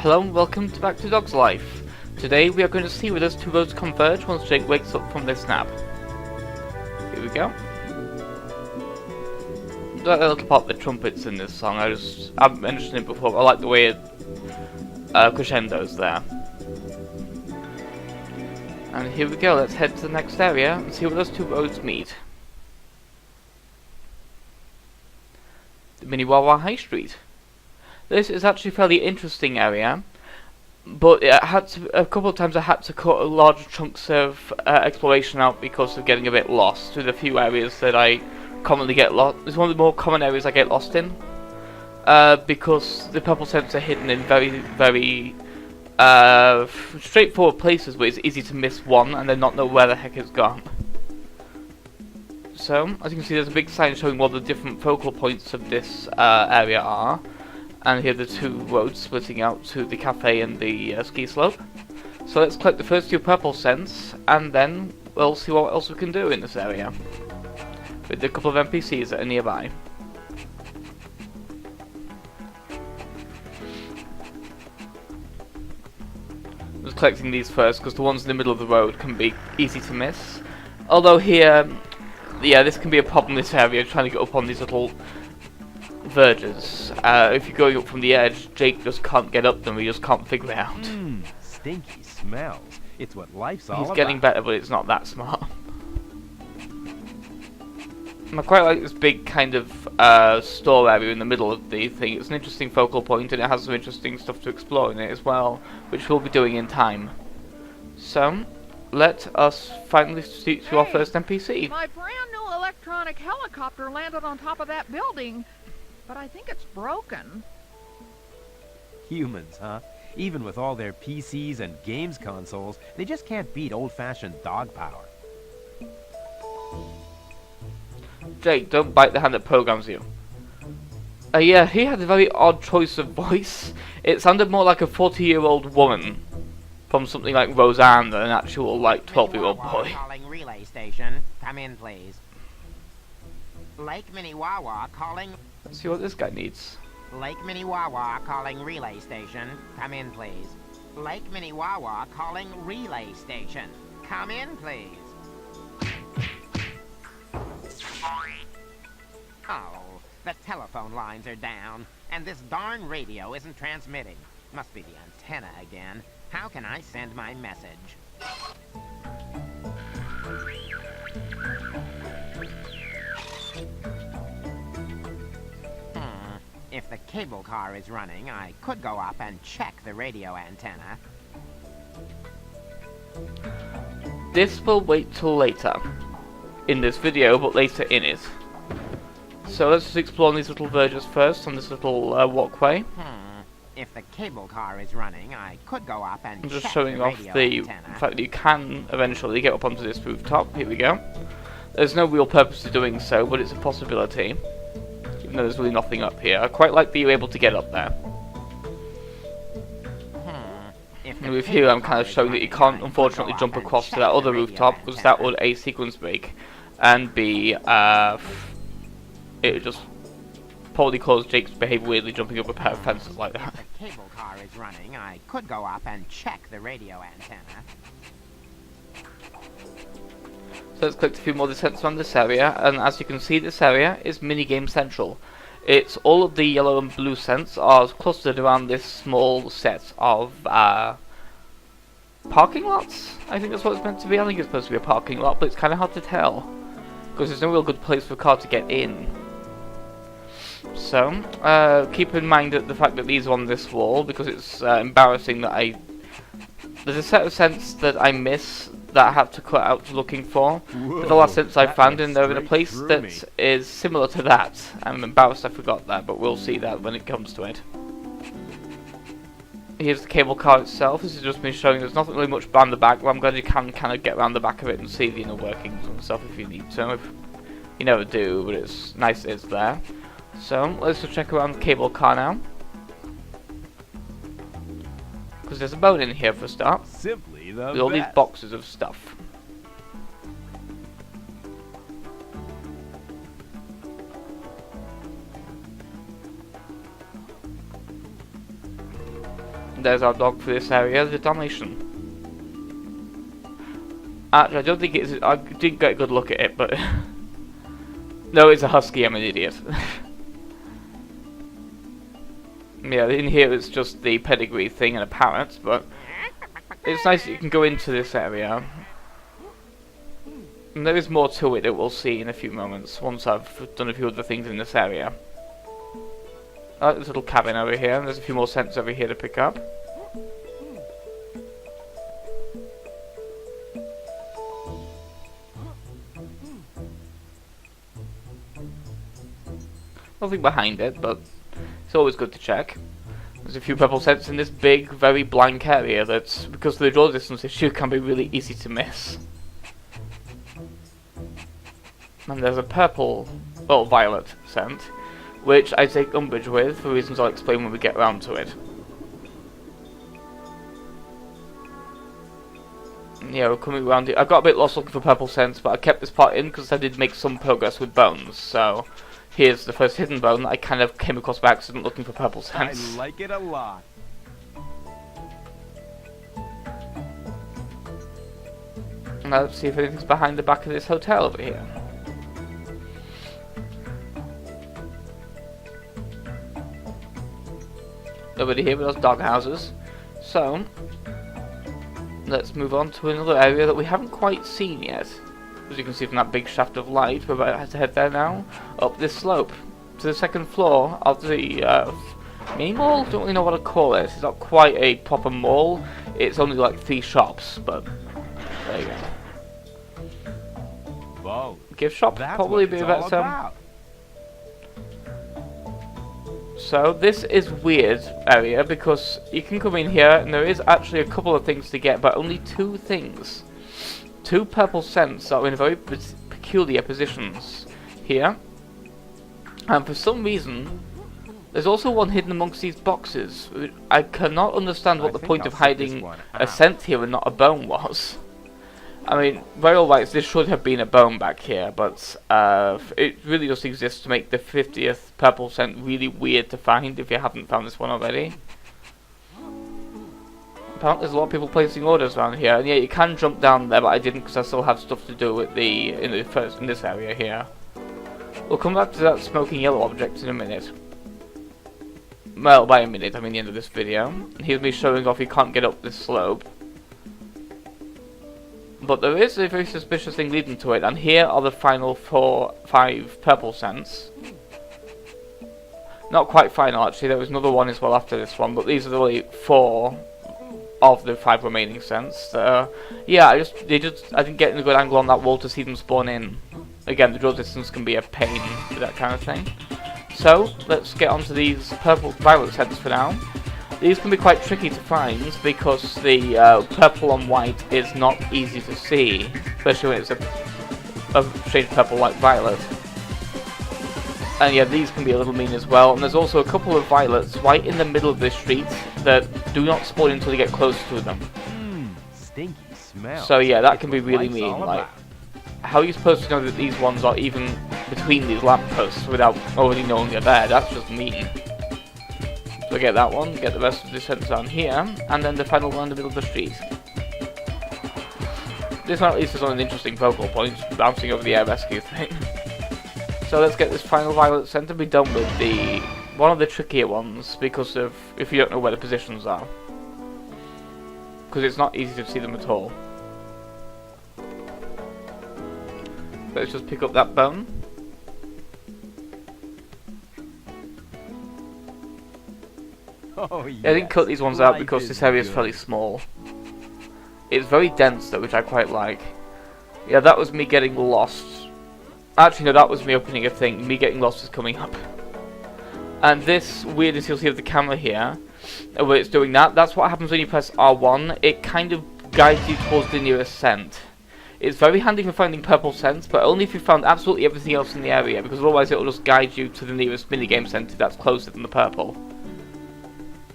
Hello and welcome back to Dog's Life. Today we are going to see where those two roads converge once Jake wakes up from this nap. Here we go. That little part of the trumpets in this song, I've mentioned it before, I like the way it crescendos there. And here we go, let's head to the next area and see where those two roads meet. The Miniwawa High Street. This is actually a fairly interesting area, but a couple of times I had to cut large chunks of exploration out because of getting a bit lost. There's a few areas that I commonly get lost. It's one of the more common areas I get lost in, because the purple scents are hidden in very straightforward places where it's easy to miss one and then not know where the heck it's gone. So, as you can see, there's a big sign showing what the different focal points of this area are. And here are the two roads splitting out to the cafe and the ski slope. So let's collect the first two purple scents, and then we'll see what else we can do in this area with a couple of NPCs that are nearby. Just collecting these first, because the ones in the middle of the road can be easy to miss. Although here, yeah, this can be a problem in this area, trying to get up on these little verges. If you're going up from the edge, Jake just can't get up them, he just can't figure it out. Stinky smells. It's what life's all about. He's getting better, but it's not that smart. I quite like this big kind of store area in the middle of the thing. It's an interesting focal point, and it has some interesting stuff to explore in it as well, which we'll be doing in time. So, let us finally speak to our first NPC. My brand new electronic helicopter landed on top of that building, but I think it's broken. Humans, huh? Even with all their PCs and games consoles, they just can't beat old-fashioned dog power. Jake, don't bite the hand that programs you. Yeah, he had a very odd choice of voice. It sounded more like a 40-year-old woman from something like Roseanne than an actual, like, 12-year-old boy. Calling relay station. Come in, please. Lake Miniwawa calling... Let's see what this guy needs. Lake Miniwawa calling relay station. Come in, please. Lake Miniwawa calling relay station. Come in, please. Oh, the telephone lines are down, and this darn radio isn't transmitting. Must be the antenna again. How can I send my message? If the cable car is running, I could go up and check the radio antenna. This will wait till later in this video, but later in it. So let's just explore these little verges first on this little walkway. If the cable car is running, I could go up and I'm just check showing the off radio the antenna. fact that you can eventually get up onto this rooftop. Here we go. There's no real purpose to doing so, but it's a possibility. Even though there's really nothing up here. I quite like that you're able to get up there. And with here I'm kind of showing that you can't unfortunately jump across to that other rooftop, because that would A, sequence break, and B, it would just probably cause Jake to behave weirdly jumping up a pair of fences like that. If the cable car is running, I could go up and check the radio antenna. So let's click a few more descents on this area, and as you can see, this area is minigame central. It's all of the yellow and blue scents are clustered around this small set of parking lots. I think that's what it's meant to be. I think it's supposed to be a parking lot, but it's kind of hard to tell because there's no real good place for a car to get in. So keep in mind that the fact that these are on this wall, because it's embarrassing that there's a set of scents that I miss that I have to cut out looking for. Whoa, but the last scents I found, and they're in a straight place through that me. is similar to that. I'm embarrassed I forgot that, but we'll see that when it comes to it. Here's the cable car itself. This has just been showing there's nothing really much around the back, but I'm glad you can kind of get around the back of it and see the inner workings and stuff if you need to. You never do, but it's nice it's there. So let's just check around the cable car now, because there's a boat in here for a start. Simply the With all these best. boxes of stuff. There's our dog for this area, the Dalmatian. Actually, I don't think it's... I didn't get a good look at it, but... No, it's a husky, I'm an idiot. Yeah, in here it's just the pedigree thing and a parrot, but... It's nice that you can go into this area. And there is more to it that we'll see in a few moments, once I've done a few other things in this area. I like this little cabin over here, and there's a few more scents over here to pick up. Nothing behind it, but it's always good to check. There's a few purple scents in this big, very blank area that, because of the draw distance issue, can be really easy to miss. And there's a purple, well, violet scent, which I take umbrage with, for reasons I'll explain when we get around to it. Yeah, we're coming around it. I got a bit lost looking for purple scents, but I kept this part in because I did make some progress with bones, so... Here's the first hidden bone that I kind of came across by accident looking for purple scents. I like it a lot. Now let's see if anything's behind the back of this hotel over here. Nobody here but us dog houses. So, let's move on to another area that we haven't quite seen yet. As you can see from that big shaft of light, we're about to head there now, up this slope, to the second floor of the mini mall. Don't really know what to call it. It's not quite a proper mall. It's only like 3 shops, but there you go. Whoa. Gift shop, That's probably what be it's a better all term. about. So this is weird area because you can come in here and there is actually a couple of things to get, but only 2 things. 2 purple scents that are in very peculiar positions here, and for some reason there's also one hidden amongst these boxes. I cannot understand what the point of hiding a scent here and not a bone was. I mean, by all rights, this should have been a bone back here, but it really just exists to make the 50th purple scent really weird to find if you haven't found this one already. Apparently there's a lot of people placing orders around here, and yeah, you can jump down there, but I didn't because I still have stuff to do with in this area here. We'll come back to that smoking yellow object in a minute. Well, by a minute, I mean the end of this video. Here's me showing off you can't get up this slope. But there is a very suspicious thing leading to it, and here are the final 5 purple scents. Not quite final, actually. There was another one as well after this one, but these are the only 4 of the 5 remaining scents. Yeah, I didn't get a good angle on that wall to see them spawn in. Again, the draw distance can be a pain for that kind of thing. So, let's get onto these purple violet scents for now. These can be quite tricky to find because the purple on white is not easy to see, especially when it's a shade of purple like violet. And yeah, these can be a little mean as well. And there's also a couple of violets right in the middle of this street that do not spawn until you get close to them. Stinky smell. So yeah, that can be really mean. Like, how are you supposed to know that these ones are even between these lampposts without already knowing they're there? That's just mean. So get that one, get the rest of the scents down here, and then the final one in the middle of the street. This one at least is on an interesting focal point, bouncing over the air rescue thing. So let's get this final violet scent and be done with one of the trickier ones, because of if you don't know where the positions are. Because it's not easy to see them at all. Let's just pick up that bone. Oh, yes. I didn't cut these ones out because this area is fairly small. It's very dense though, which I quite like. Yeah, that was me getting lost. Actually, no, that was me opening a thing. Me getting lost is coming up. And this weirdness you'll see of the camera here, where it's doing that, that's what happens when you press R1. It kind of guides you towards the nearest scent. It's very handy for finding purple scents, but only if you found absolutely everything else in the area, because otherwise it will just guide you to the nearest minigame center that's closer than the purple.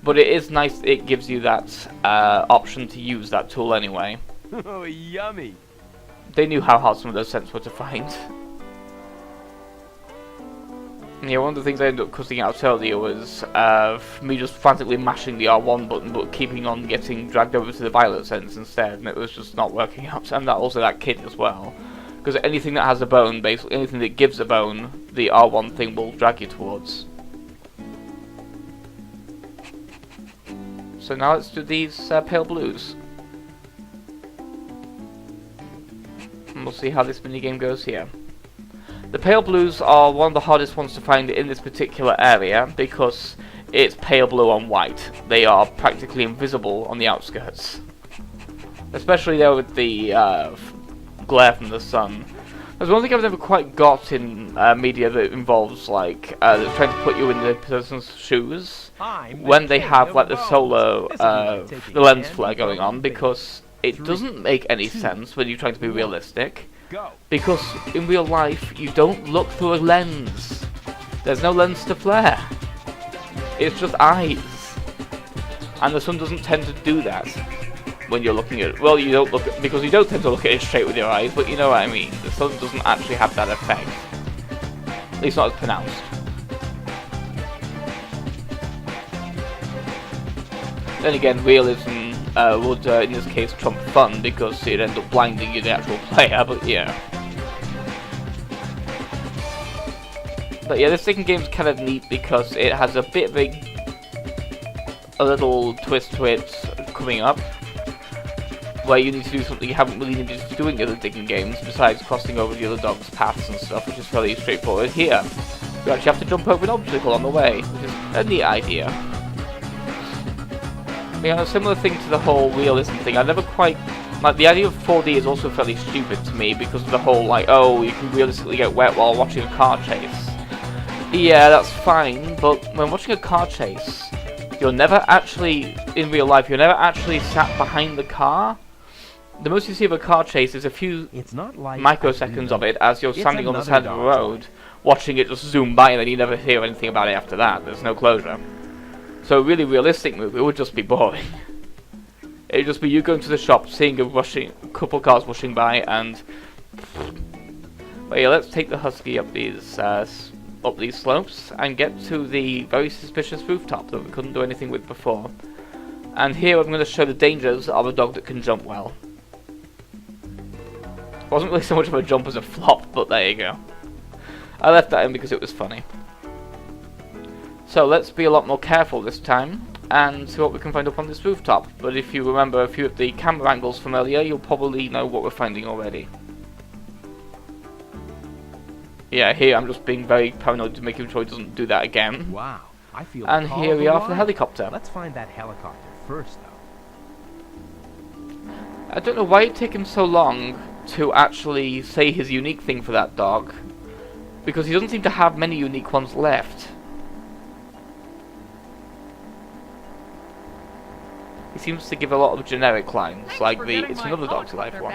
But it is nice that it gives you that option to use that tool anyway. Oh, yummy. They knew how hard some of those scents were to find. Yeah, one of the things I ended up cutting out earlier was me just frantically mashing the R1 button, but keeping on getting dragged over to the violet sense instead, and it was just not working out. And that also that kit as well, because anything that has a bone, basically anything that gives a bone, the R1 thing will drag you towards. So now let's do these pale blues, and we'll see how this minigame goes here. The pale blues are one of the hardest ones to find in this particular area because it's pale blue on white. They are practically invisible on the outskirts, especially there with the glare from the sun. There's one thing I've never quite got in media that involves like trying to put you in the person's shoes when they have like the solar the lens flare going on, because it doesn't make any sense when you're trying to be realistic. Because in real life, you don't look through a lens. There's no lens to flare. It's just eyes. And the sun doesn't tend to do that when you're looking at it. Well, you don't look at, because you don't tend to look at it straight with your eyes, but you know what I mean. The sun doesn't actually have that effect. At least not as pronounced. Then again, realism would, in this case, trump fun, because it'd end up blinding you, the actual player, but yeah. But yeah, this second game's kind of neat because it has a bit of a little twist to it coming up, where you need to do something you haven't really needed to do in the other digging games, besides crossing over the other dog's paths and stuff, which is fairly straightforward. Here, you actually have to jump over an obstacle on the way, which is a neat idea. Yeah, a similar thing to the whole realism thing. I never quite like the idea of 4D is also fairly stupid to me because of the whole like, oh, you can realistically get wet while watching a car chase. Yeah, that's fine, but when watching a car chase, you're never actually in real life. You're never actually sat behind the car. The most you see of a car chase is a few microseconds of it as you're standing on the side of the road, watching it just zoom by, and then you never hear anything about it after that. There's no closure. So a really realistic movie would just be boring. It'd just be you going to the shop, seeing a couple cars rushing by, and... But yeah, let's take the Husky up these slopes, and get to the very suspicious rooftop that we couldn't do anything with before. And here I'm going to show the dangers of a dog that can jump well. Wasn't really so much of a jump as a flop, but there you go. I left that in because it was funny. So let's be a lot more careful this time, and see what we can find up on this rooftop. But if you remember a few of the camera angles from earlier, you'll probably know what we're finding already. Yeah, here I'm just being very paranoid to making sure he doesn't do that again. Wow, I feel. And here we are for the helicopter. Let's find that helicopter first, though. I don't know why it took him so long to actually say his unique thing for that dog, because he doesn't seem to have many unique ones left. He seems to give a lot of generic lines, like the "it's another dog's life" one.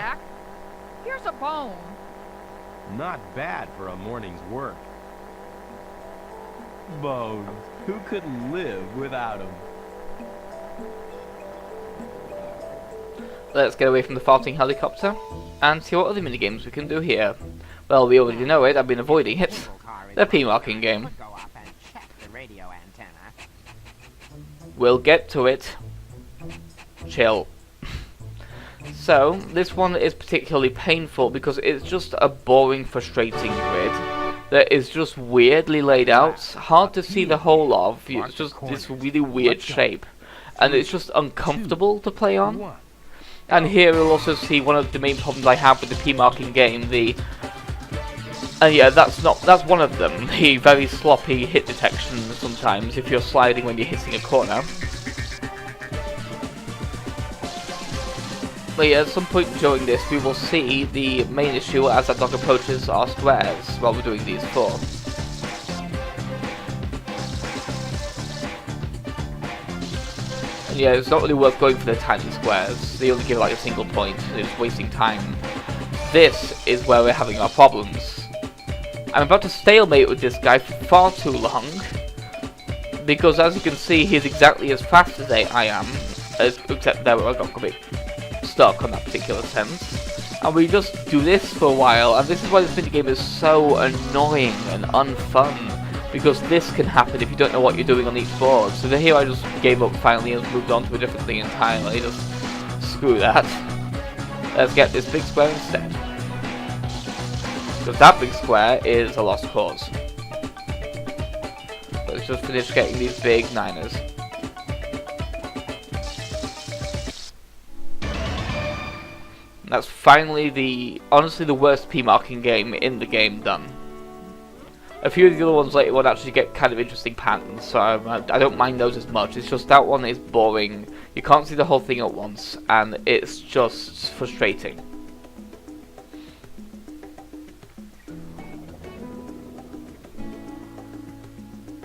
Here's a bone. Not bad for a morning's work. Bones. Who couldn't live without them? Let's get away from the farting helicopter, and see what other minigames we can do here. Well, we already know it, I've been avoiding it. The P-marking game. We'll get to it. Chill. So, this one is particularly painful because it's just a boring, frustrating grid that is just weirdly laid out, hard to see the whole of. It's just this really weird shape, and it's just uncomfortable to play on. And here we'll also see one of the main problems I have with the P-marking game, and yeah, that's one of them, the very sloppy hit detection sometimes if you're sliding when you're hitting a corner. But yeah, at some point during this we will see the main issue as that dog approaches our squares while we're doing these four. And yeah, it's not really worth going for the tiny squares. They only give like a single point, it's wasting time. This is where we're having our problems. I'm about to stalemate with this guy for far too long, because as you can see he's exactly as fast as I am, except there I got a bit stuck on that particular sense. And we just do this for a while, and this is why this minigame is so annoying and unfun. because this can happen if you don't know what you're doing on each board. So here I just gave up finally and moved on to a different thing entirely. Just screw that. Let's get this big square instead. Because that big square is a lost cause. Let's just finish getting these big 9ers. And that's finally honestly the worst P marking game in the game done. A few of the other ones later on actually get kind of interesting patterns, so I don't mind those as much. It's just that one is boring. You can't see the whole thing at once, and it's just frustrating.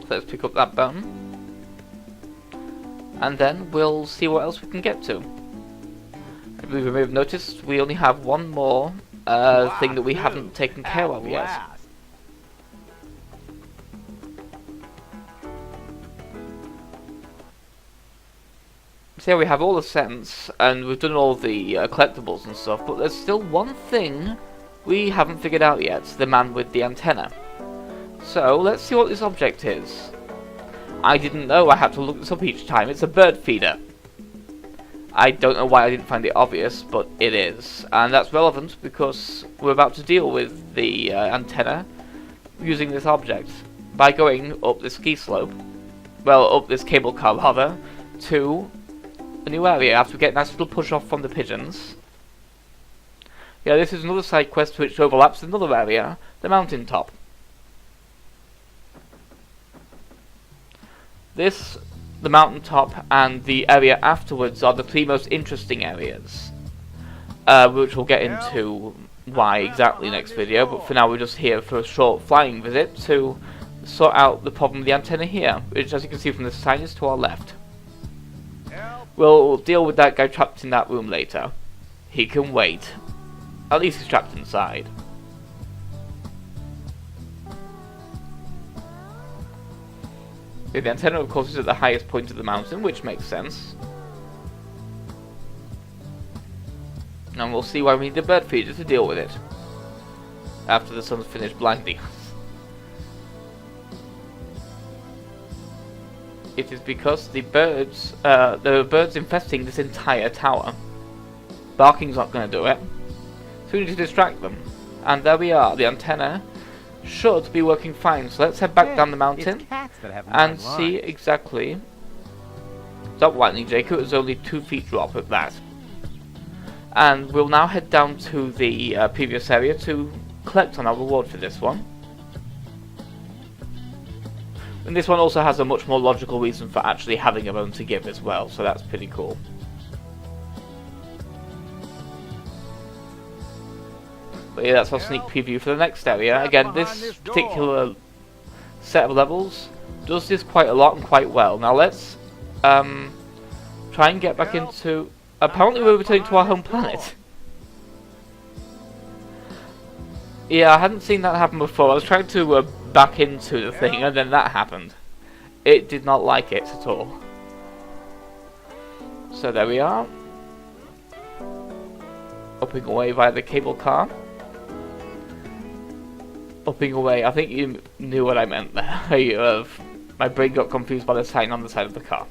So let's pick up that button, and then we'll see what else we can get to. I believe you may have noticed we only have one more thing that we haven't taken care of yet. So yeah, we have all the scents, and we've done all the collectibles and stuff, but there's still one thing we haven't figured out yet, the man with the antenna. So, let's see what this object is. I didn't know, I had to look this up each time. It's a bird feeder. I don't know why I didn't find it obvious, but it is. And that's relevant because we're about to deal with the antenna using this object by going up this ski slope, well, up this cable car rather, to a new area after we get a nice little push off from the pigeons. Yeah, this is another side quest which overlaps another area, the mountain top. The mountain top and the area afterwards are the three most interesting areas, which we'll get into why exactly next video, but for now we're just here for a short flying visit to sort out the problem with the antenna here, which as you can see from the sign is to our left. We'll deal with that guy trapped in that room later. He can wait. At least he's trapped inside. The antenna of course is at the highest point of the mountain, which makes sense. And we'll see why we need the bird feeder to deal with it. After the sun's finished blinding us. It is because there are birds infesting this entire tower. Barking's not going to do it. So we need to distract them. And there we are, the antenna should be working fine. So let's head back down the mountain and see exactly. Stop whining, Jake. It was only 2 feet drop at that. And we'll now head down to the previous area to collect on our reward for this one. And this one also has a much more logical reason for actually having a bone to give as well, so that's pretty cool. But yeah, that's our sneak preview for the next area. Again, this particular set of levels does this quite a lot and quite well. Now let's try and get back into... Apparently we're returning to our home planet. Yeah, I hadn't seen that happen before. I was trying to back into the thing and then that happened. It did not like it at all. So there we are. Upping away via the cable car. Upping away, I think you knew what I meant there. My brain got confused by the sign on the side of the car.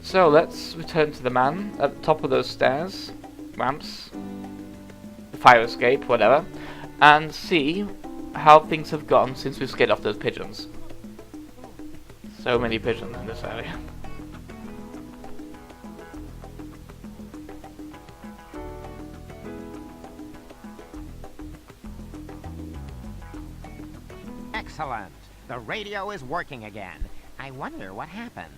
So let's return to the man at the top of those stairs, ramps, fire escape, whatever, and see how things have gone since we scared off those pigeons. So many pigeons in this area. Excellent. The radio is working again. I wonder what happened.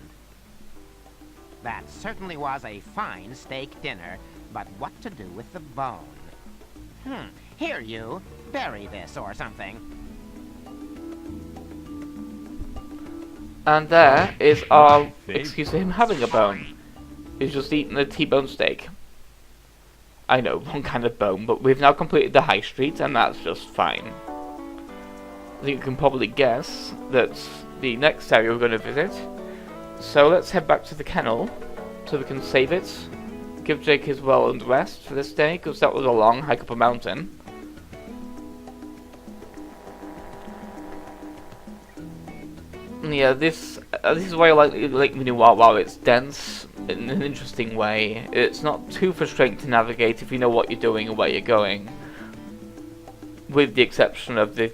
That certainly was a fine steak dinner, but what to do with the bone? Here you, bury this or something. And there is our excuse for him having a bone. He's just eaten a T-bone steak. I know, wrong kind of bone, but we've now completed the high street, and that's just fine. I think you can probably guess that's the next area we're going to visit. So let's head back to the kennel, so we can save it. Give Jake his well-earned rest for this day, because that was a long hike up a mountain. Yeah, this is why I like Lake Miniwawa. It's dense in an interesting way. It's not too frustrating to navigate if you know what you're doing and where you're going. With the exception of the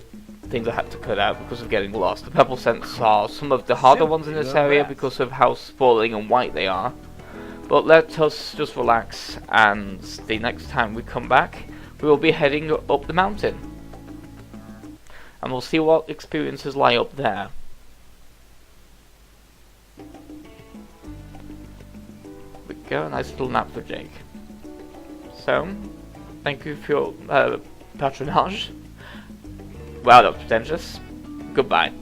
things I had to cut out because of getting lost. The pebble scents are some of the harder ones in this area because of how sprawling and white they are. But let us just relax, and the next time we come back, we will be heading up the mountain. And we'll see what experiences lie up there. We go, a nice little nap for Jake. So, thank you for your patronage. Wow, that was pretentious. Goodbye.